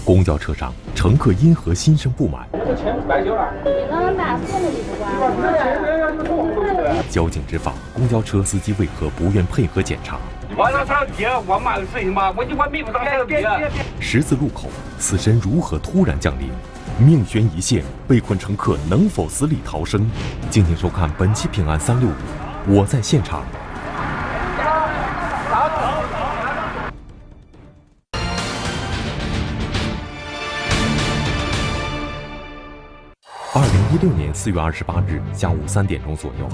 公交车上，乘客因何心生不满？交警执法，公交车司机为何不愿配合检查？十字路口，死神如何突然降临？命悬一线，被困乘客能否死里逃生？敬请收看本期《平安365》，我在现场。2016年4月28日下午3点钟左右，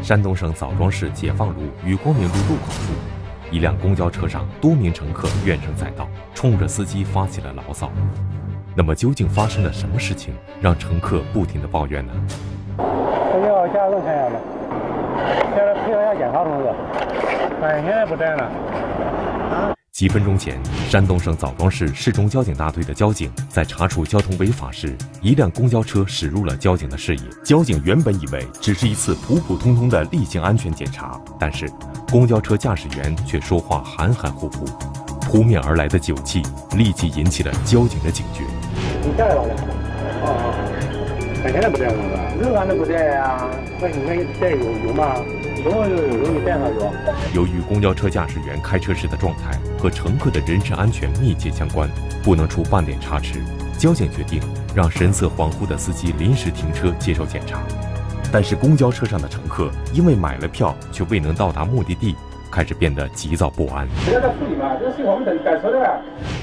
山东省枣庄市解放路与光明路路口处，一辆公交车上多名乘客怨声载道，冲着司机发起了牢骚。那么究竟发生了什么事情，让乘客不停地抱怨呢？要加多少钱了？现在配合一下检查同志，现在不在了。几分钟前，山东省枣庄市市中交警大队的交警在查处交通违法时，一辆公交车驶入了交警的视野。交警原本以为只是一次普普通通的例行安全检查，但是公交车驾驶员却说话含含糊糊，扑面而来的酒气立即引起了交警的警觉。你下来吧，现在不在了是吧？日常都不在呀。那你那带有吗？有，你带上有。由于公交车驾驶员开车时的状态和乘客的人身安全密切相关，不能出半点差池，交警决定让神色恍惚的司机临时停车接受检查。但是公交车上的乘客因为买了票却未能到达目的地，开始变得急躁不安。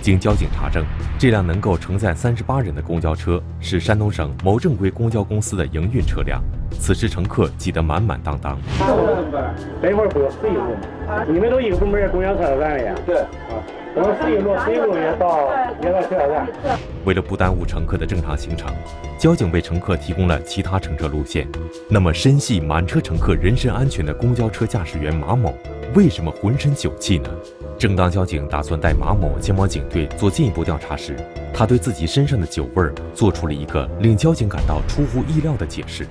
经交警查证，这辆能够承载38人的公交车是山东省某正规公交公司的营运车辆。此时乘客挤得满满当当。待会儿不要11路吗？你们都一个部门的公交车站里呀？对。我们11路也到车站。为了不耽误乘客的正常行程，交警为乘客提供了其他乘车路线。那么深系满车乘客人身安全的公交车驾驶员马某，为什么浑身酒气呢？正当交警打算带马某前往警队做进一步调查时，他对自己身上的酒味儿做出了一个令交警感到出乎意料的解释。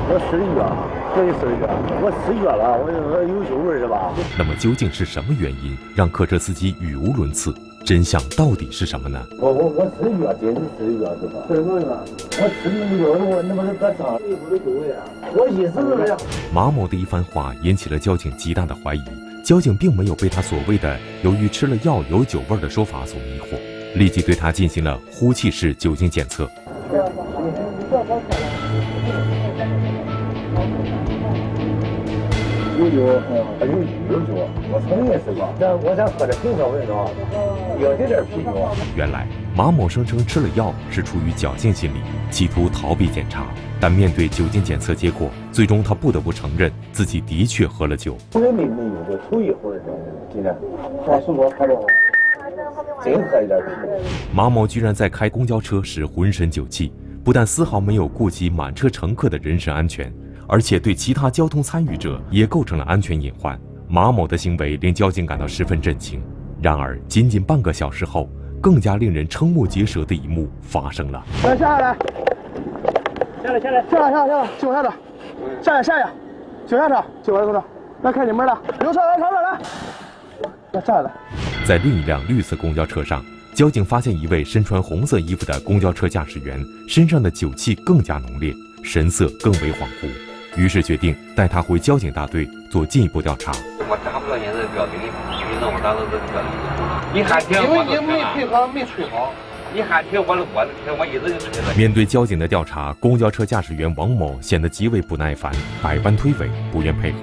我10个月，这就10个月，我10月了，我有酒味是吧？那么究竟是什么原因让客车司机语无伦次？真相到底是什么呢？我10月，真是10月是吧？对了，我10月，我那不是搁厂里不是酒味啊？我意思是呀。马某的一番话引起了交警极大的怀疑。交警并没有被他所谓的由于吃了药有酒味的说法所迷惑，立即对他进行了呼气式酒精检测。有酒，我承认是吧？我想喝点平调味道，有点啤酒。原来马某声称吃了药是出于侥幸心理，企图逃避检查。但面对酒精检测结果，最终他不得不承认自己的确喝了酒。没有的，头一会儿今天，他说我喝了，真喝一点啤酒。马某居然在开公交车时浑身酒气，不但丝毫没有顾及满车乘客的人身安全，而且对其他交通参与者也构成了安全隐患。马某的行为令交警感到十分震惊。然而，仅仅半个小时后，更加令人瞠目结舌的一幕发生了。下来，下来，救下来，救下车，救完了，来开你门了，有车来，来站来。在另一辆绿色公交车上，交警发现一位身穿红色衣服的公交车驾驶员身上的酒气更加浓烈，神色更为恍惚，于是决定带他回交警大队做进一步调查。我查不到现在的标准，你让我达到这个标准。你喊停，因为你没配合，没吹好。你喊停，我的停，我一直就吹了。面对交警的调查，公交车驾驶员王某显得极为不耐烦，百般推诿，不愿配合。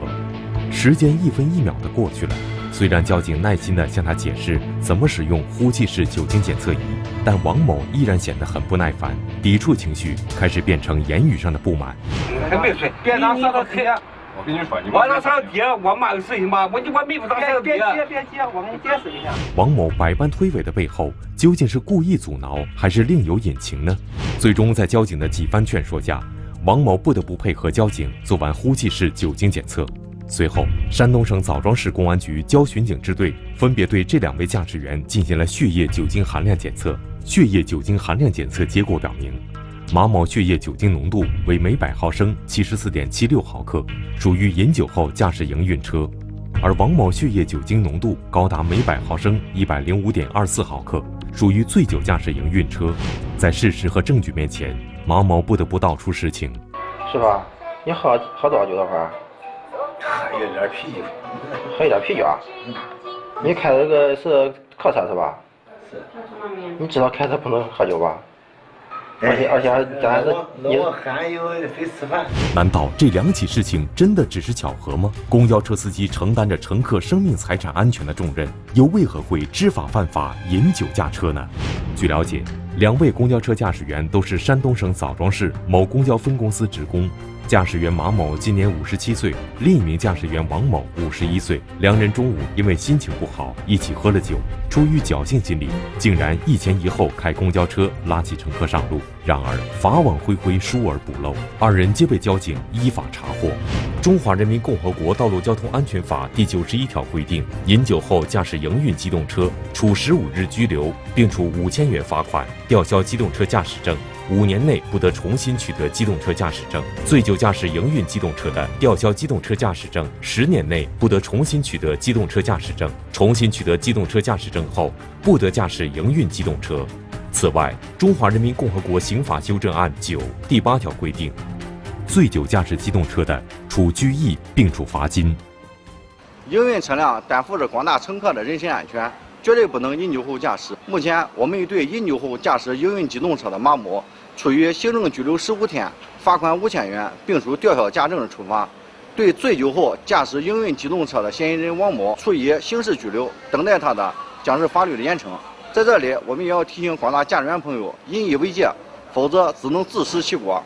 时间1分1秒的过去了，虽然交警耐心地向他解释怎么使用呼气式酒精检测仪，但王某依然显得很不耐烦，抵触情绪开始变成言语上的不满。还没睡，别让上了车。我跟你说，你我让上爹，我妈有事情吗？我没不上车。别急，我给你解释一下。王某百般推诿的背后，究竟是故意阻挠，还是另有隐情呢？最终在交警的几番劝说下，王某不得不配合交警做完呼气式酒精检测。随后，山东省枣庄市公安局交巡警支队分别对这2位驾驶员进行了血液酒精含量检测。血液酒精含量检测结果表明，马某血液酒精浓度为每100毫升74.76毫克，属于饮酒后驾驶营运车。而王某血液酒精浓度高达每100毫升105.24毫克，属于醉酒驾驶营运车。在事实和证据面前，马某不得不道出实情。是吧？你喝多少酒那会儿？喝一点啤酒。喝一点啤酒啊？你开的这个是客车是吧？是。你知道开车不能喝酒吧？而且咱是我还有非吃饭。难道这2起事情真的只是巧合吗？公交车司机承担着乘客生命财产安全的重任，又为何会知法犯法饮酒驾车呢？据了解，2位公交车驾驶员都是山东省枣庄市某公交分公司职工。驾驶员马某今年57岁，另一名驾驶员王某51岁。2人中午因为心情不好，一起喝了酒，出于侥幸心理，竟然一前一后开公交车拉起乘客上路。然而法网恢恢，疏而不漏，2人皆被交警依法查获。中华人民共和国道路交通安全法第91条规定，饮酒后驾驶营运机动车，处15日拘留，并处5000元罚款，吊销机动车驾驶证。5年内不得重新取得机动车驾驶证。醉酒驾驶营运机动车的，吊销机动车驾驶证；10年内不得重新取得机动车驾驶证。重新取得机动车驾驶证后，不得驾驶营运机动车。此外，《中华人民共和国刑法修正案9第8条规定，醉酒驾驶机动车的，处拘役并处罚金。营运车辆担负着广大乘客的人身安全，绝对不能饮酒后驾驶。目前，我们对饮酒后驾驶营运机动车的马某，处以行政拘留15天、罚款5000元，并处吊销驾证的处罚；对醉酒后驾驶营运机动车的嫌疑人王某，处以刑事拘留，等待他的将是法律的严惩。在这里，我们也要提醒广大驾驶员朋友，引以为戒，否则只能自食其果。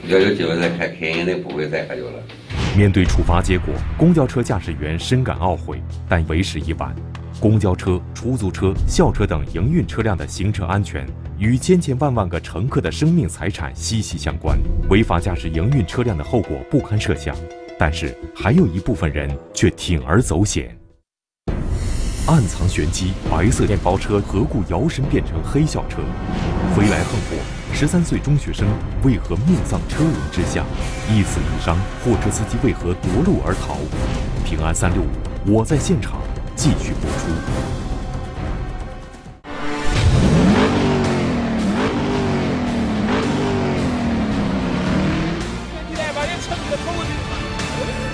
要有机会再开，肯定不会再喝酒了。面对处罚结果，公交车驾驶员深感懊悔，但为时已晚。公交车、出租车、校车等营运车辆的行车安全与千千万万个乘客的生命财产息息相关，违法驾驶营运车辆的后果不堪设想。但是，还有一部分人却铤而走险。暗藏玄机，白色面包车何故摇身变成黑校车？飞来横祸，13岁中学生为何命丧车轮之下？一死一伤，货车司机为何夺路而逃？平安365，我在现场继续播出。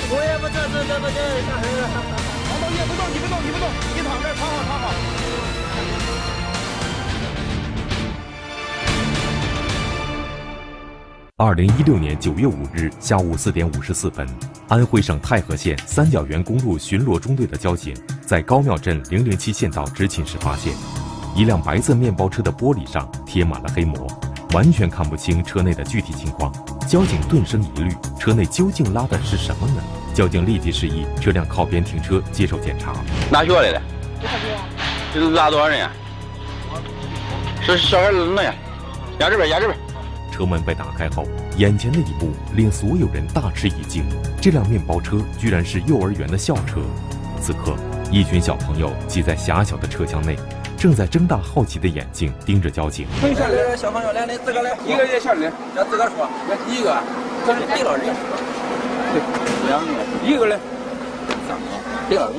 我也不知道这不这啥事儿。你不动，你躺这儿躺好。2016年9月5日下午4点54分，安徽省太和县三角源公路巡逻中队的交警在高庙镇007县道执勤时发现，一辆白色面包车的玻璃上贴满了黑膜，完全看不清车内的具体情况。交警顿生疑虑，车内究竟拉的是什么呢？交警立即示意车辆靠边停车接受检查。哪学来的？这拉多少人呀？是小孩子那呀？压这边。车门被打开后，眼前的一幕令所有人大吃一惊，这辆面包车居然是幼儿园的校车。此刻，一群小朋友挤在狭小的车厢内，正在睁大好奇的眼睛盯着交警。可以下来，小朋友来，你自个来，一个人下来，让自个说，来一个，这是对了人，对，2个，一个来，3个，对了人。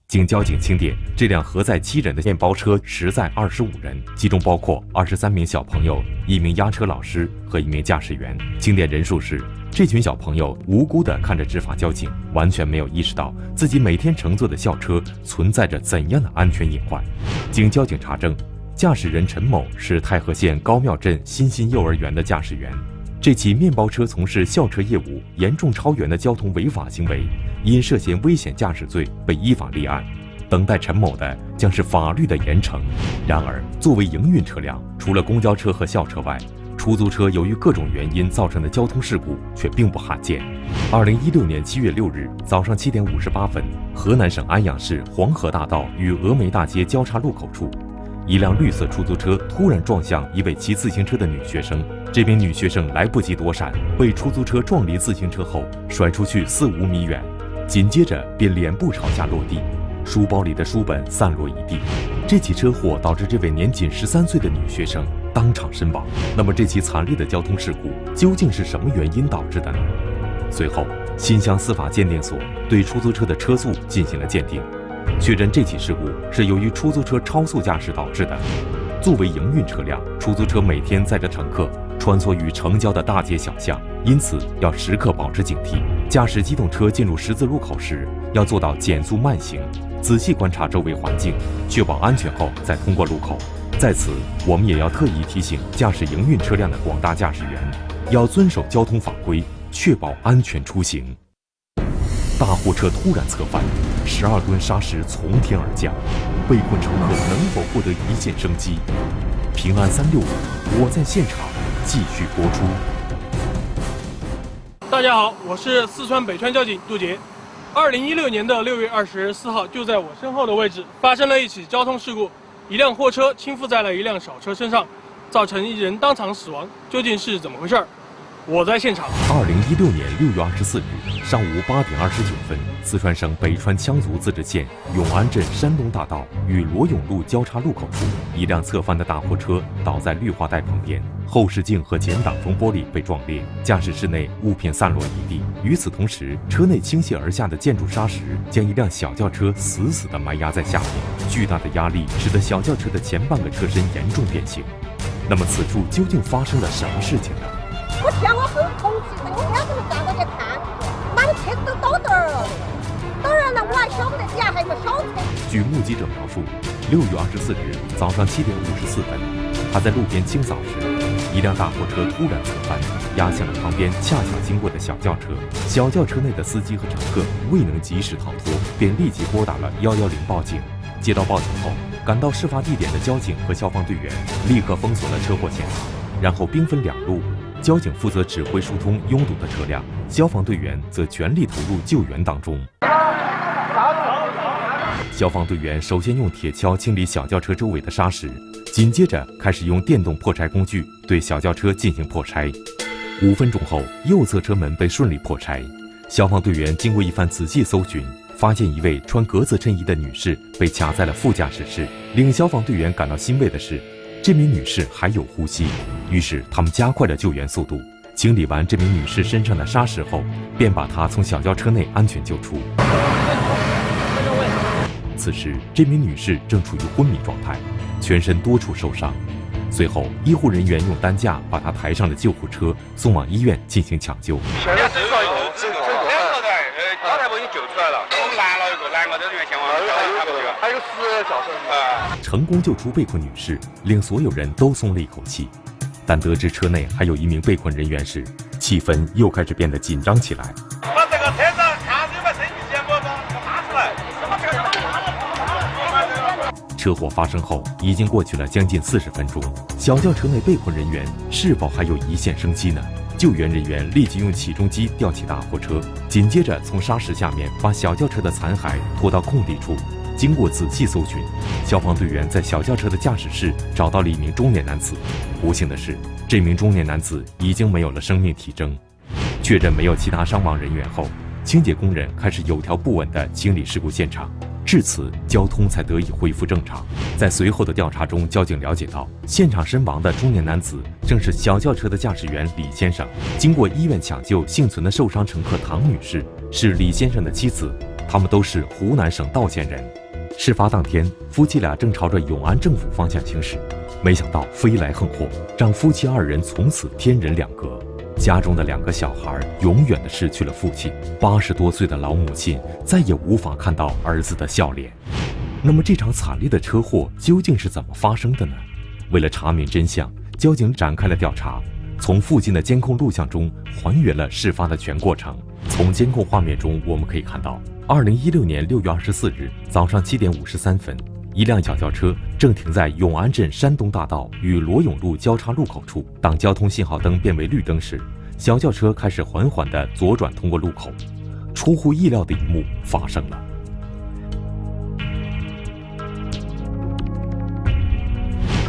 经交警清点，这辆核载7人的面包车实载25人，其中包括23名小朋友、1名押车老师和1名驾驶员。清点人数时，这群小朋友无辜地看着执法交警，完全没有意识到自己每天乘坐的校车存在着怎样的安全隐患。经交警查证，驾驶人陈某是太和县高庙镇新兴幼儿园的驾驶员。这起面包车从事校车业务，严重超员的交通违法行为，因涉嫌危险驾驶罪被依法立案。等待陈某的将是法律的严惩。然而，作为营运车辆，除了公交车和校车外，出租车由于各种原因造成的交通事故却并不罕见。2016年7月6日早上7点58分，河南省安阳市黄河大道与峨眉大街交叉路口处，一辆绿色出租车突然撞向一位骑自行车的女学生，这名女学生来不及躲闪，被出租车撞离自行车后甩出去4-5米远，紧接着便脸部朝下落地，书包里的书本散落一地。这起车祸导致这位年仅13岁的女学生当场身亡。那么这起惨烈的交通事故究竟是什么原因导致的呢？随后，新乡司法鉴定所对出租车的车速进行了鉴定，确认这起事故是由于出租车超速驾驶导致的。作为营运车辆，出租车每天载着乘客穿梭于城郊的大街小巷，因此要时刻保持警惕。驾驶机动车进入十字路口时，要做到减速慢行，仔细观察周围环境，确保安全后再通过路口。在此，我们也要特意提醒驾驶营运车辆的广大驾驶员，要遵守交通法规，确保安全出行。大货车突然侧翻，12吨砂石从天而降，被困乘客能否获得一线生机？平安365，我在现场继续播出。大家好，我是四川北川交警杜杰。2016年的6月24号，就在我身后的位置发生了一起交通事故，一辆货车倾覆在了一辆小车身上，造成一人当场死亡。究竟是怎么回事？我在现场。2016年6月24日上午8点29分，四川省北川羌族自治县永安镇山东大道与罗永路交叉路口处，一辆侧翻的大货车倒在绿化带旁边，后视镜和前挡风玻璃被撞裂，驾驶室内物品散落一地。与此同时，车内倾泻而下的建筑砂石将一辆小轿车死死地埋压在下面，巨大的压力使得小轿车的前半个车身严重变形。那么此处究竟发生了什么事情呢？我向我后同事，我两个人站到去看，妈的车子都倒这儿了。当然了，我还晓不得底下还有个小车。据目击者描述，6月24日早上7点54分，他在路边清扫时，一辆大货车突然侧翻，压向了旁边恰巧经过的小轿车。小轿车内的司机和乘客未能及时逃脱，便立即拨打了110报警。接到报警后，赶到事发地点的交警和消防队员立刻封锁了车祸现场，然后兵分两路。交警负责指挥疏通拥堵的车辆，消防队员则全力投入救援当中。消防队员首先用铁锹清理小轿车周围的砂石，紧接着开始用电动破拆工具对小轿车进行破拆。5分钟后，右侧车门被顺利破拆。消防队员经过一番仔细搜寻，发现一位穿格子衬衣的女士被卡在了副驾驶室。令消防队员感到欣慰的是，这名女士还有呼吸，于是他们加快了救援速度。清理完这名女士身上的砂石后，便把她从小轿车内安全救出。此时，这名女士正处于昏迷状态，全身多处受伤。随后，医护人员用担架把她抬上了救护车，送往医院进行抢救。现在至少有2个人，刚才我已经救出来了。我们拦了一个，拦个人员前往还有10小时。成功救出被困女士，令所有人都松了一口气。但得知车内还有一名被困人员时，气氛又开始变得紧张起来。把这个车子看有没有证据先把它拿出来。车祸发生后，已经过去了将近40分钟，小轿车内被困人员是否还有一线生机呢？救援人员立即用起重机吊起大货车，紧接着从砂石下面把小轿车的残骸拖到空地处。经过仔细搜寻，消防队员在小轿车的驾驶室找到了一名中年男子。不幸的是，这名中年男子已经没有了生命体征。确认没有其他伤亡人员后，清洁工人开始有条不紊地清理事故现场，至此交通才得以恢复正常。在随后的调查中，交警了解到，现场身亡的中年男子正是小轿车的驾驶员李先生。经过医院抢救，幸存的受伤乘客唐女士是李先生的妻子，他们都是湖南省道县人。事发当天，夫妻俩正朝着永安政府方向行驶，没想到飞来横祸，让夫妻2人从此天人两隔。家中的2个小孩永远地失去了父亲，80多岁的老母亲再也无法看到儿子的笑脸。那么这场惨烈的车祸究竟是怎么发生的呢？为了查明真相，交警展开了调查，从附近的监控录像中还原了事发的全过程。从监控画面中我们可以看到，2016年6月24日早上7点53分，一辆小轿车正停在永安镇山东大道与罗永路交叉路口处。当交通信号灯变为绿灯时，小轿车开始缓缓地左转通过路口。出乎意料的一幕发生了。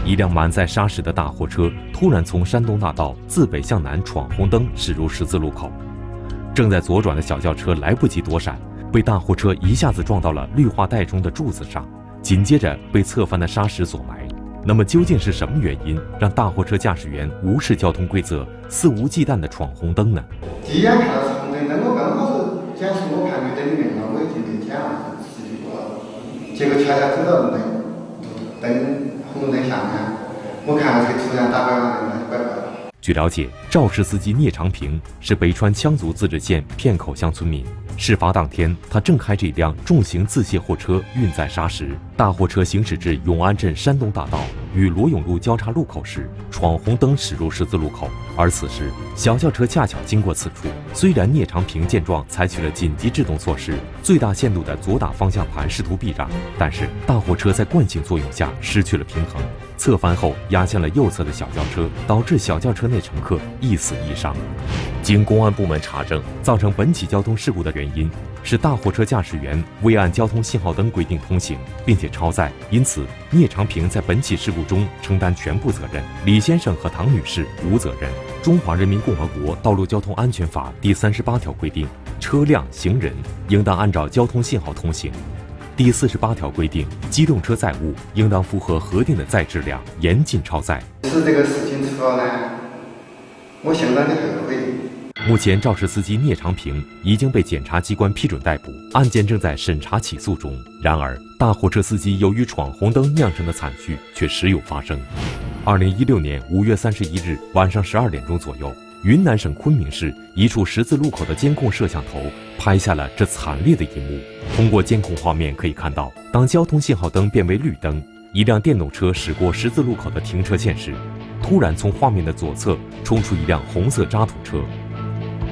一辆满载砂石的大货车突然从山东大道自北向南闯红灯驶入十字路口，正在左转的小轿车来不及躲闪，被大货车一下子撞到了绿化带中的柱子上，紧接着被侧翻的砂石所埋。那么究竟是什么原因让大货车驾驶员无视交通规则，肆无忌惮地闯红灯呢？第一眼看到是红灯，我刚好检是我排队等里面了，我已经没检了，10几个了。结果恰恰走到红绿灯下面，我看这个突然打拐弯的，怪怪的。据了解，肇事司机聂长平是北川羌族自治县片口乡村民。事发当天，他正开着一辆重型自卸货车运载砂石，大货车行驶至永安镇山东大道与罗永路交叉路口时，闯红灯驶入十字路口。而此时，小轿车恰巧经过此处。虽然聂长平见状采取了紧急制动措施，最大限度的左打方向盘试图避让，但是大货车在惯性作用下失去了平衡，侧翻后压向了右侧的小轿车，导致小轿车内乘客一死一伤。经公安部门查证，造成本起交通事故的原因是大货车驾驶员未按交通信号灯规定通行，并且超载，因此聂长平在本起事故中承担全部责任，李先生和唐女士无责任。中华人民共和国道路交通安全法第38条规定，车辆、行人应当按照交通信号通行。第48条规定，机动车载物应当符合核定的载质量，严禁超载。是这个事情出了呢，我相当的后悔。目前，肇事司机聂长平已经被检察机关批准逮捕，案件正在审查起诉中。然而，大货车司机由于闯红灯酿成的惨剧却时有发生。2016年5月31日晚上12点钟左右，云南省昆明市一处十字路口的监控摄像头拍下了这惨烈的一幕。通过监控画面可以看到，当交通信号灯变为绿灯，一辆电动车驶过十字路口的停车线时，突然从画面的左侧冲出一辆红色渣土车。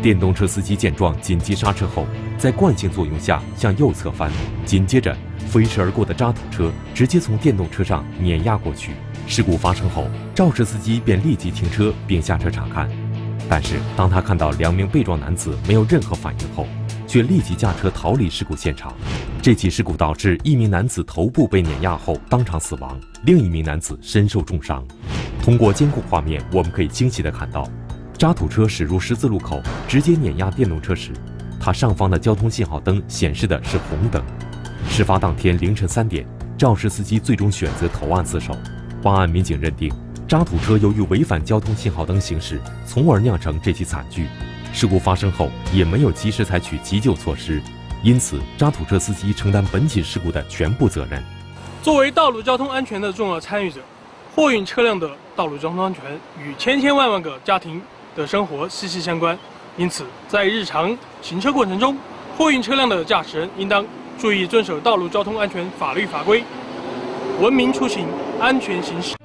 电动车司机见状紧急刹车后，在惯性作用下向右侧翻，紧接着飞驰而过的渣土车直接从电动车上碾压过去。事故发生后，肇事司机便立即停车并下车查看，但是当他看到2名被撞男子没有任何反应后，却立即驾车逃离事故现场。这起事故导致1名男子头部被碾压后当场死亡，另1名男子身受重伤。通过监控画面，我们可以清晰地看到，渣土车驶入十字路口直接碾压电动车时，它上方的交通信号灯显示的是红灯。事发当天凌晨3点，肇事司机最终选择投案自首。办案民警认定，渣土车由于违反交通信号灯行驶，从而酿成这起惨剧。事故发生后也没有及时采取急救措施，因此渣土车司机承担本起事故的全部责任。作为道路交通安全的重要参与者，货运车辆的道路交通安全与千千万万个家庭的生活息息相关，因此在日常行车过程中，货运车辆的驾驶人应当注意遵守道路交通安全法律法规，文明出行，安全行驶。